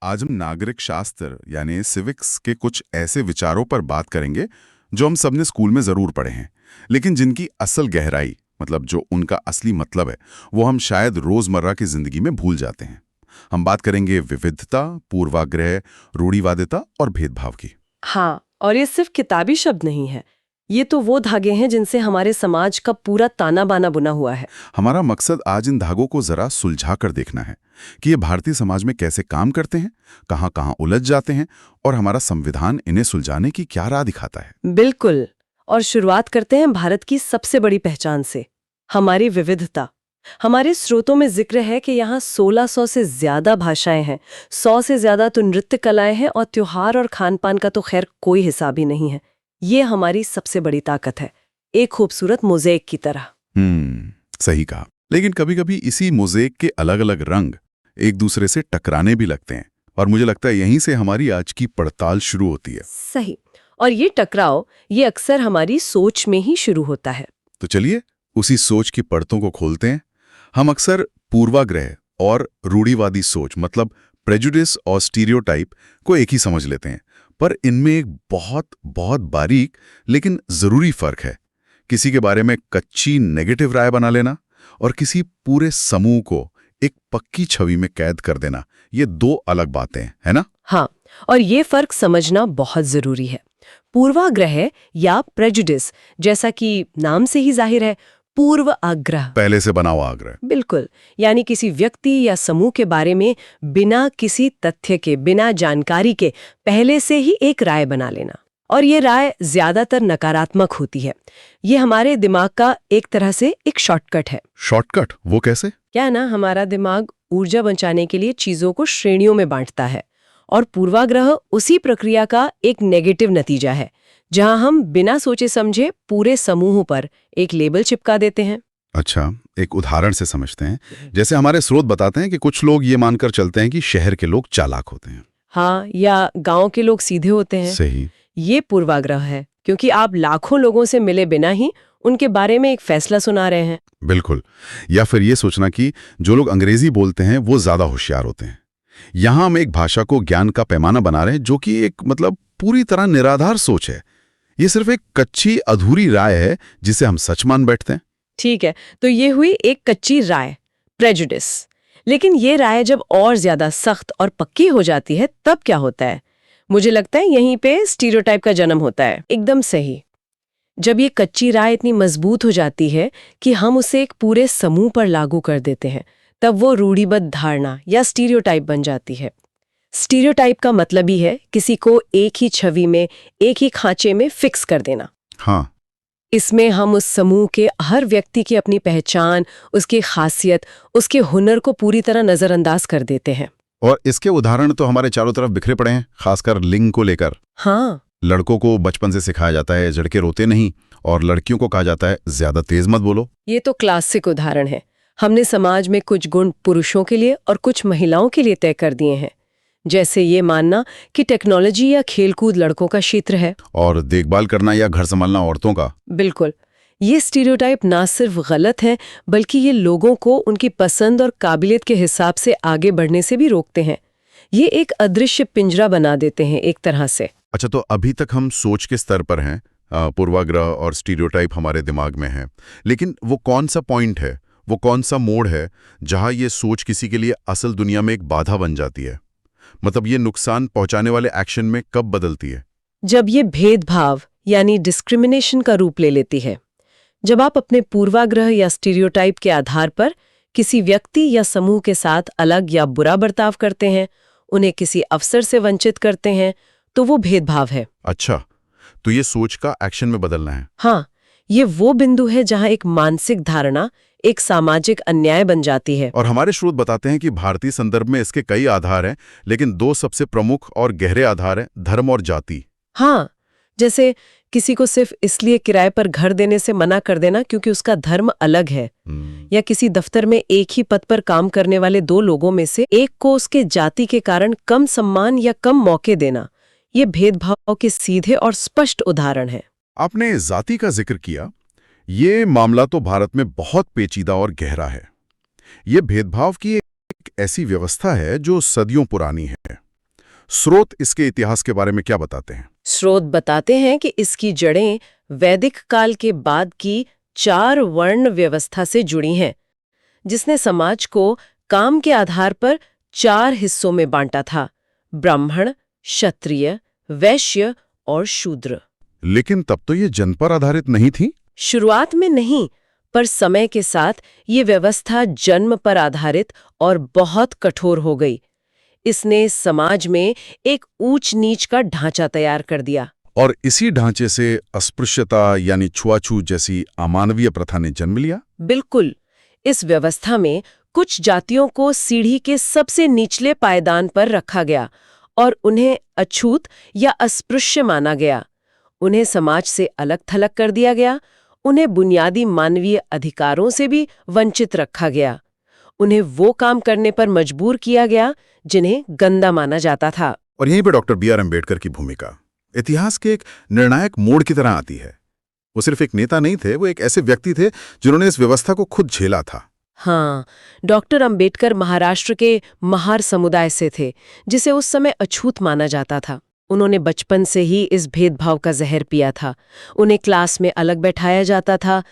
आज हम नागरिक शास्त्र यानी सिविक्स के कुछ ऐसे विचारों पर बात करेंगे जो हम सबने स्कूल में जरूर पढ़े हैं, लेकिन जिनकी असल गहराई मतलब जो उनका असली मतलब है वो हम शायद रोजमर्रा की जिंदगी में भूल जाते हैं। हम बात करेंगे विविधता, पूर्वाग्रह, रूढ़िवादिता और भेदभाव की। हाँ, और ये सिर्फ किताबी शब्द नहीं है। ये तो वो धागे हैं जिनसे हमारे समाज का पूरा ताना बाना बुना हुआ है। हमारा मकसद आज इन धागों को जरा सुलझा कर देखना है कि ये भारतीय समाज में कैसे काम करते हैं, कहाँ कहाँ उलझ जाते हैं और हमारा संविधान इन्हें सुलझाने की क्या राह दिखाता है। बिल्कुल। और शुरुआत करते हैं भारत की सबसे बड़ी पहचान से, हमारी विविधता। हमारे स्रोतों में जिक्र है कि यहाँ 1600 से ज्यादा भाषाएं हैं, 100 से ज्यादा तो नृत्य कलाएं हैं और त्योहार और खान पान का तो खैर कोई हिसाब ही नहीं है। ये हमारी सबसे बड़ी ताकत है, एक खूबसूरत मोज़ेक की तरह। सही कहा। लेकिन कभी कभी इसी मोज़ेक के अलग अलग रंग एक दूसरे से टकराने भी लगते हैं और मुझे लगता है यहीं से हमारी आज की पड़ताल शुरू होती है। सही। और ये टकराव ये अक्सर हमारी सोच में ही शुरू होता है। तो चलिए उसी सोच की परतों को खोलते हैं। हम अक्सर पूर्वाग्रह और रूढ़िवादी सोच मतलब प्रेजुडिस और स्टीरियोटाइप को एक ही समझ लेते हैं, पर इनमें एक बहुत बहुत बारीक लेकिन जरूरी फर्क है। किसी के बारे में कच्ची नेगेटिव राय बना लेना और किसी पूरे समूह को एक पक्की छवि में कैद कर देना, ये दो अलग बातें हैं, है ना? हाँ, और ये फर्क समझना बहुत जरूरी है। पूर्वाग्रह या प्रेजुडिस, जैसा कि नाम से ही जाहिर है, पूर्व आग्रह, पहले से बना हुआ आग्रह। बिल्कुल। यानी किसी व्यक्ति या समूह के बारे में बिना किसी तथ्य के, बिना जानकारी के पहले से ही एक राय बना लेना। और ये राय ज्यादातर नकारात्मक होती है। ये हमारे दिमाग का एक तरह से एक शॉर्टकट है। शॉर्टकट? वो कैसे? क्या ना, हमारा दिमाग ऊर्जा बचाने के लिए चीजों को श्रेणियों में बांटता है, और पूर्वाग्रह उसी प्रक्रिया का एक नेगेटिव नतीजा है, जहां हम बिना सोचे समझे पूरे समूह पर एक लेबल चिपका देते हैं। अच्छा, एक उदाहरण से समझते हैं। जैसे हमारे स्रोत बताते हैं कि कुछ लोग ये मानकर चलते हैं कि शहर के लोग चालाक होते हैं। हाँ, या गांव के लोग सीधे होते हैं। सही। ये पूर्वाग्रह है, क्योंकि आप लाखों लोगों से मिले बिना ही उनके बारे में एक फैसला सुना रहे हैं। बिल्कुल। या फिर ये सोचना कि जो लोग अंग्रेजी बोलते हैं वो ज्यादा होशियार होते हैं। यहां हम एक भाषा को ज्ञान का पैमाना बना रहे हैं, जो कि एक पूरी तरह निराधार सोच है। ये सिर्फ एक कच्ची अधूरी राय है जिसे हम सच मान बैठते हैं। ठीक है, तो ये हुई एक कच्ची राय, प्रेजुडिस। लेकिन ये राय जब और ज्यादा सख्त और पक्की हो जाती है तब क्या होता है? मुझे लगता है यहीं पे स्टीरियोटाइप का जन्म होता है। एकदम सही। जब ये कच्ची राय इतनी मजबूत हो जाती है कि हम उसे एक पूरे समूह पर लागू कर देते हैं, तब वो रूढ़िबद्ध धारणा या स्टीरियोटाइप बन जाती है। स्टीरियोटाइप का मतलब ही है किसी को एक ही छवि में, एक ही खांचे में फिक्स कर देना। हाँ। इसमें हम उस समूह के हर व्यक्ति की अपनी पहचान, उसकी खासियत, उसके हुनर को पूरी तरह नजरअंदाज कर देते हैं। और इसके उदाहरण तो हमारे चारों तरफ बिखरे पड़े हैं, खासकर लिंग को लेकर। हाँ, लड़कों को बचपन से सिखाया जाता है लड़के रोते नहीं, और लड़कियों को कहा जाता है ज्यादा तेज मत बोलो। ये तो क्लासिक उदाहरण है। हमने समाज में कुछ गुण पुरुषों के लिए और कुछ महिलाओं के लिए तय कर दिए हैं, जैसे ये मानना कि टेक्नोलॉजी या खेलकूद लड़कों का क्षेत्र है और देखभाल करना या घर संभालना औरतों का। बिल्कुल। ये स्टीरियोटाइप ना सिर्फ गलत है, बल्कि ये लोगों को उनकी पसंद और काबिलियत के हिसाब से आगे बढ़ने से भी रोकते हैं। ये एक अदृश्य पिंजरा बना देते हैं एक तरह से। अच्छा, तो अभी तक हम सोच के स्तर पर हैं, पूर्वाग्रह और स्टीरियोटाइप हमारे दिमाग में है, लेकिन वो कौन सा पॉइंट है, वो कौन सा मोड़ है जहां ये सोच किसी के लिए असल दुनिया में एक बाधा बन जाती है? मतलब ये नुकसान पहुंचाने वाले एक्शन में कब बदलती है? जब ये भेदभाव यानी डिस्क्रिमिनेशन का रूप ले लेती है। जब आप अपने पूर्वाग्रह या स्टीरियोटाइप के आधार पर किसी व्यक्ति या समूह के साथ अलग या बुरा बर्ताव करते हैं, उन्हें किसी अवसर से वंचित करते हैं, तो वो भेदभाव है। अच्छा, तो ये सोच का एक्शन में बदलना है। हाँ, ये वो बिंदु है जहां एक मानसिक धारणा एक सामाजिक अन्याय बन जाती है। और हमारे स्रोत बताते हैं कि भारतीय संदर्भ में इसके कई आधार हैं, लेकिन दो सबसे प्रमुख और गहरे आधार हैं धर्म और जाति। हाँ, जैसे किसी को सिर्फ इसलिए किराए पर घर देने से मना कर देना क्योंकि उसका धर्म अलग है, या किसी दफ्तर में एक ही पद पर काम करने वाले दो लोगों में से एक को उसके जाति के कारण कम सम्मान या कम मौके देना। ये भेदभाव के सीधे और स्पष्ट उदाहरण है। आपने जाति का जिक्र किया। ये मामला तो भारत में बहुत पेचीदा और गहरा है। ये भेदभाव की एक ऐसी व्यवस्था है जो सदियों पुरानी है। स्रोत इसके इतिहास के बारे में क्या बताते हैं? स्रोत बताते हैं कि इसकी जड़ें वैदिक काल के बाद की 4 वर्ण व्यवस्था से जुड़ी हैं, जिसने समाज को काम के आधार पर 4 हिस्सों में बांटा था: ब्राह्मण, क्षत्रिय, वैश्य और शूद्र। लेकिन तब तो ये जन पर आधारित नहीं थी। शुरुआत में नहीं, पर समय के साथ ये व्यवस्था जन्म पर आधारित और बहुत कठोर हो गई। इसने समाज में एक ऊंच नीच का ढांचा तैयार कर दिया। और इसी ढांचे से अस्पृश्यता यानी छुआछूत जैसी अमानवीय प्रथा ने जन्म लिया। बिल्कुल। इस व्यवस्था में कुछ जातियों को सीढ़ी के सबसे निचले पायदान पर रखा गया और उन्हें अछूत या अस्पृश्य माना गया। उन्हें समाज से अलग थलग कर दिया गया। उन्हें बुनियादी मानवीय अधिकारों से भी वंचित रखा गया। उन्हें वो काम करने पर मजबूर किया गया जिन्हें गंदा माना जाता था। और यहीं पे डॉक्टर बी आर अम्बेडकर की भूमिका इतिहास के एक निर्णायक मोड़ की तरह आती है। वो सिर्फ एक नेता नहीं थे, वो एक ऐसे व्यक्ति थे जिन्होंने इस व्यवस्था को खुद झेला था। हाँ, डॉक्टर अंबेडकर महाराष्ट्र के महार समुदाय से थे, जिसे उस समय अछूत माना जाता था। उन्होंने बचपन से ही इस भेदभाव का जहर पिया था। उन्हें क्लास में अलग बैठाया जाता था।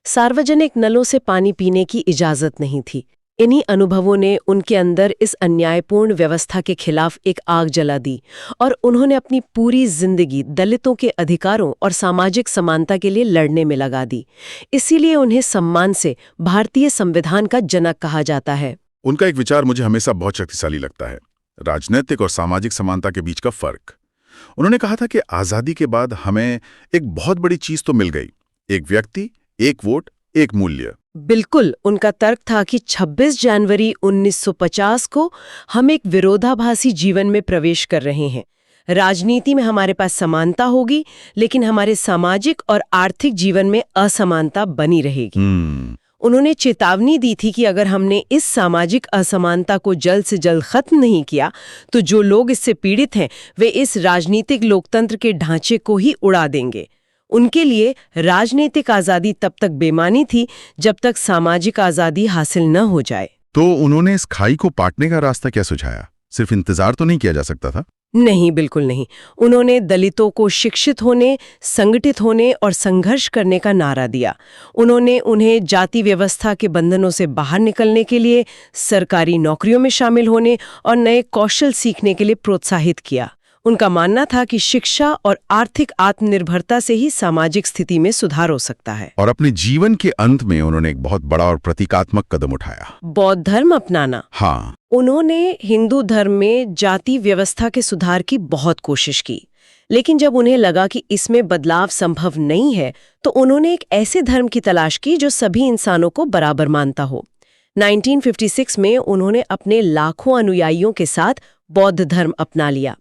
सार्वजनिक नलों से पानी पीने की इजाजत नहीं थी। इन्हीं अनुभवों ने उनके अंदर इस अन्यायपूर्ण व्यवस्था के खिलाफ एक आग जला दी और उन्होंने अपनी पूरी जिंदगी दलितों के अधिकारों और सामाजिक समानता के लिए लड़ने में लगा दी। इसीलिए उन्हें सम्मान से भारतीय संविधान का जनक कहा जाता है। उनका एक विचार मुझे हमेशा बहुत शक्तिशाली लगता है, राजनीतिक और सामाजिक समानता के बीच का फर्क। उन्होंने कहा था कि आज़ादी के बाद हमें एक बहुत बड़ी चीज तो मिल गई, एक व्यक्ति, एक वोट, एक मूल्य। बिल्कुल, उनका तर्क था कि 26 जनवरी 1950 को हम एक विरोधाभासी जीवन में प्रवेश कर रहे हैं। राजनीति में हमारे पास समानता होगी, लेकिन हमारे सामाजिक और आर्थिक जीवन में असमानता बनी रहेगी। उन्होंने चेतावनी दी थी कि अगर हमने इस सामाजिक असमानता को जल्द से जल्द खत्म नहीं किया, तो जो लोग इससे पीड़ित हैं, वे इस राजनीतिक लोकतंत्र के ढांचे को ही उड़ा देंगे। उनके लिए राजनीतिक आज़ादी तब तक बेमानी थी जब तक सामाजिक आज़ादी हासिल न हो जाए। तो उन्होंने इस खाई को पाटने का रास्ता क्या सुझाया? सिर्फ इंतजार तो नहीं किया जा सकता था? नहीं, बिल्कुल नहीं। उन्होंने दलितों को शिक्षित होने, संगठित होने और संघर्ष करने का नारा दिया। उन्होंने उन्हें जाति व्यवस्था के बंधनों से बाहर निकलने के लिए, सरकारी नौकरियों में शामिल होने और नए कौशल सीखने के लिए प्रोत्साहित किया। उनका मानना था कि शिक्षा और आर्थिक आत्मनिर्भरता से ही सामाजिक स्थिति में सुधार हो सकता है। और अपने जीवन के अंत में उन्होंने एक बहुत बड़ा और प्रतीकात्मक कदम उठाया, बौद्ध धर्म अपनाना। हाँ, उन्होंने हिंदू धर्म में जाति व्यवस्था के सुधार की बहुत कोशिश की, लेकिन जब उन्हें लगा कि इसमें बदलाव संभव नहीं है, तो उन्होंने एक ऐसे धर्म की तलाश की जो सभी इंसानों को बराबर मानता हो। 1956 में उन्होंने अपने लाखों अनुयायियों के साथ बौद्ध धर्म अपना लिया।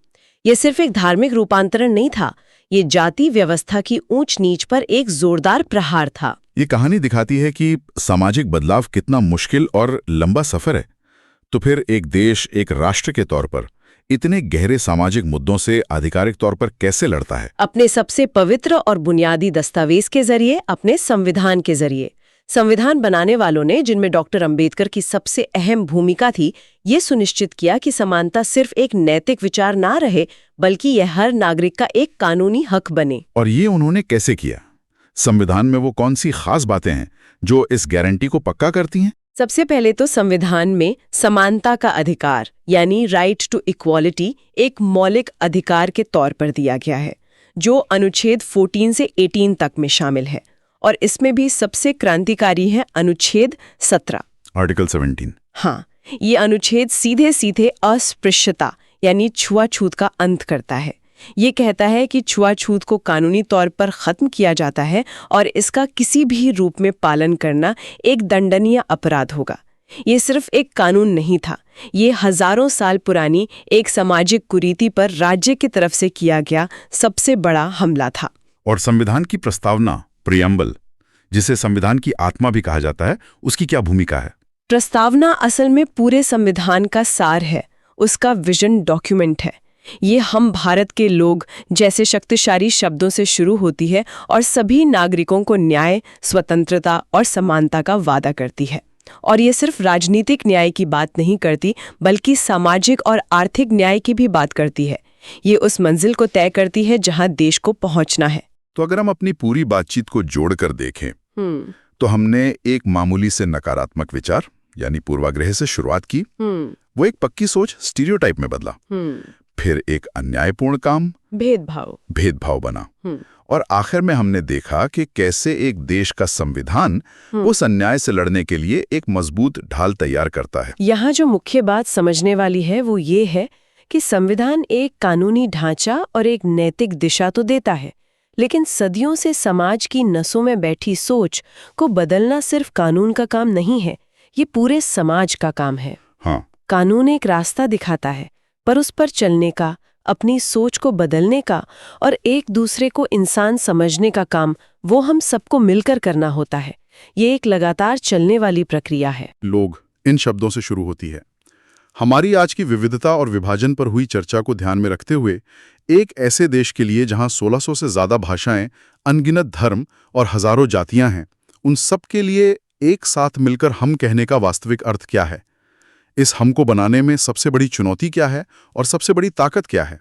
ये सिर्फ एक धार्मिक रूपांतरण नहीं था, ये जाति व्यवस्था की ऊंच नीच पर एक जोरदार प्रहार था। ये कहानी दिखाती है कि सामाजिक बदलाव कितना मुश्किल और लंबा सफर है। तो फिर एक देश, एक राष्ट्र के तौर पर इतने गहरे सामाजिक मुद्दों से आधिकारिक तौर पर कैसे लड़ता है? अपने सबसे पवित्र और बुनियादी दस्तावेज के जरिए, अपने संविधान के जरिए। संविधान बनाने वालों ने, जिनमें डॉक्टर अंबेडकर की सबसे अहम भूमिका थी, ये सुनिश्चित किया कि समानता सिर्फ एक नैतिक विचार ना रहे, बल्कि यह हर नागरिक का एक कानूनी हक बने। और ये उन्होंने कैसे किया? संविधान में वो कौन सी खास बातें हैं जो इस गारंटी को पक्का करती हैं? सबसे पहले तो संविधान में समानता का अधिकार यानी राइट टू इक्वालिटी एक मौलिक अधिकार के तौर पर दिया गया है, जो अनुच्छेद 14 से 18 तक में शामिल है। और इसमें भी सबसे क्रांतिकारी है अनुच्छेद 17, आर्टिकल 17। हाँ, ये अनुच्छेद सीधे सीधे अस्पृश्यता यानी छुआछूत का अंत करता है। ये कहता है कि छुआछूत को कानूनी तौर पर खत्म किया जाता है और इसका किसी भी रूप में पालन करना एक दंडनीय अपराध होगा। ये सिर्फ एक कानून नहीं था, ये हजारों साल पुरानी एक सामाजिक कुरीति पर राज्य की तरफ से किया गया सबसे बड़ा हमला था। और संविधान की प्रस्तावना, प्रियम्बल, जिसे संविधान की आत्मा भी कहा जाता है, उसकी क्या भूमिका है? प्रस्तावना असल में पूरे संविधान का सार है, उसका विजन डॉक्यूमेंट है। ये हम भारत के लोग जैसे शक्तिशाली शब्दों से शुरू होती है और सभी नागरिकों को न्याय, स्वतंत्रता और समानता का वादा करती है। और ये सिर्फ राजनीतिक न्याय की बात नहीं करती, बल्कि सामाजिक और आर्थिक न्याय की भी बात करती है। ये उस मंजिल को तय करती है जहां देश को पहुंचना है। तो अगर हम अपनी पूरी बातचीत को जोड़कर देखें तो हमने एक मामूली से नकारात्मक विचार यानी पूर्वाग्रह से शुरुआत की, वो एक पक्की सोच स्टीरियोटाइप में बदला, फिर एक अन्यायपूर्ण काम भेदभाव बना, और आखिर में हमने देखा कि कैसे एक देश का संविधान उस अन्याय से लड़ने के लिए एक मजबूत ढाल तैयार करता है। यहाँ जो मुख्य बात समझने वाली है वो ये है कि संविधान एक कानूनी ढांचा और एक नैतिक दिशा तो देता है, लेकिन सदियों से समाज की नसों में बैठी सोच को बदलना सिर्फ कानून का काम नहीं है, ये पूरे समाज का काम है। हाँ। कानून एक रास्ता दिखाता है, पर उस पर चलने का, अपनी सोच को बदलने का और एक दूसरे को इंसान समझने का काम वो हम सबको मिलकर करना होता है। ये एक लगातार चलने वाली प्रक्रिया है। लोग इन शब्दों से शुरू होती है। हमारी आज की विविधता और विभाजन पर हुई चर्चा को ध्यान में रखते हुए एक ऐसे देश के लिए जहां 1600 से ज्यादा भाषाएं, अनगिनत धर्म और हजारों जातियां हैं, उन सब के लिए एक साथ मिलकर हम कहने का वास्तविक अर्थ क्या है? इस हम को बनाने में सबसे बड़ी चुनौती क्या है और सबसे बड़ी ताकत क्या है?